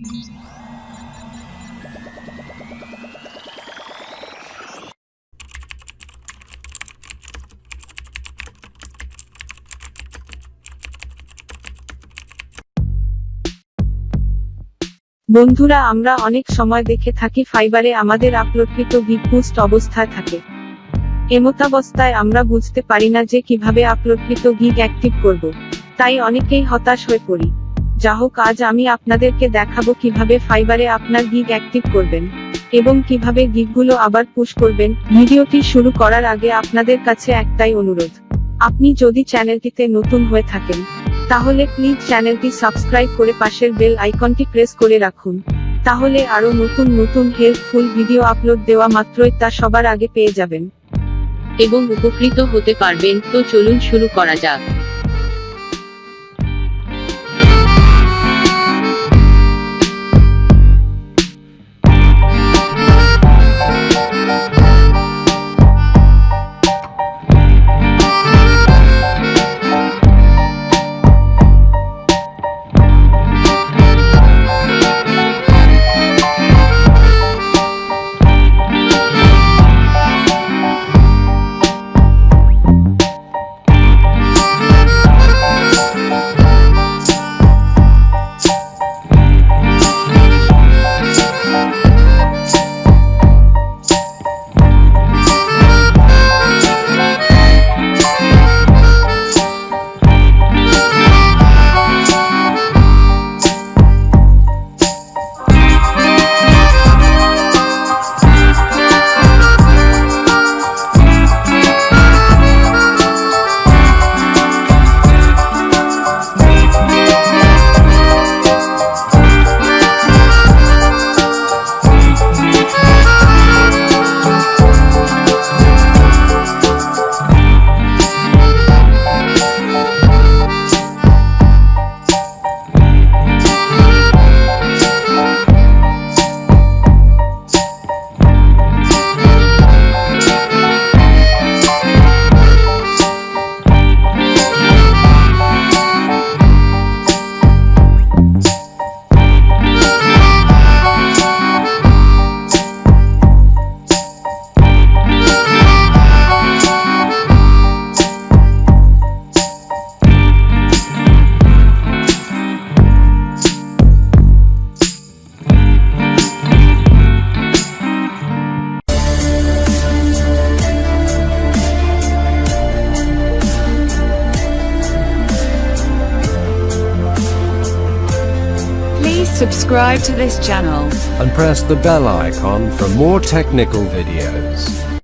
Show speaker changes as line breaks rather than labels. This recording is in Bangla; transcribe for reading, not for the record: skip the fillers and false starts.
বন্ধুরা, আমরা অনেক সময় দেখে থাকি ফাইবারে আমাদের আপলোডকৃত গিগ পোস্ট অবস্থায় থাকে। এমতাবস্থায় আমরা বুঝতে পারি না যে কিভাবে আপলোডকৃত গিগ অ্যাক্টিভ করব। তাই অনেকেই হতাশ হয়ে পড়ি। যাহোক, আজ আমি আপনাদেরকে দেখাবো কিভাবে ফাইবারে আপনার গিগ অ্যাক্টিভ করবেন এবং কিভাবে গিগগুলো আবার পুশ করবেন। ভিডিওটি শুরু করার আগে আপনাদের কাছে একটাই অনুরোধ, আপনি যদি চ্যানেলটিতে নতুন হয়ে থাকেন তাহলে প্লিজ চ্যানেলটি সাবস্ক্রাইব করে পাশের বেল আইকনটি প্রেস করে রাখুন। তাহলে আরো নতুন নতুন হেল্পফুল ভিডিও আপলোড দেওয়া মাত্রই তা সবার আগে পেয়ে যাবেন
এবং উপকৃত হতে পারবেন। তো চলুন শুরু করা যাক।
Subscribe to this channel
and press the bell icon for more technical videos.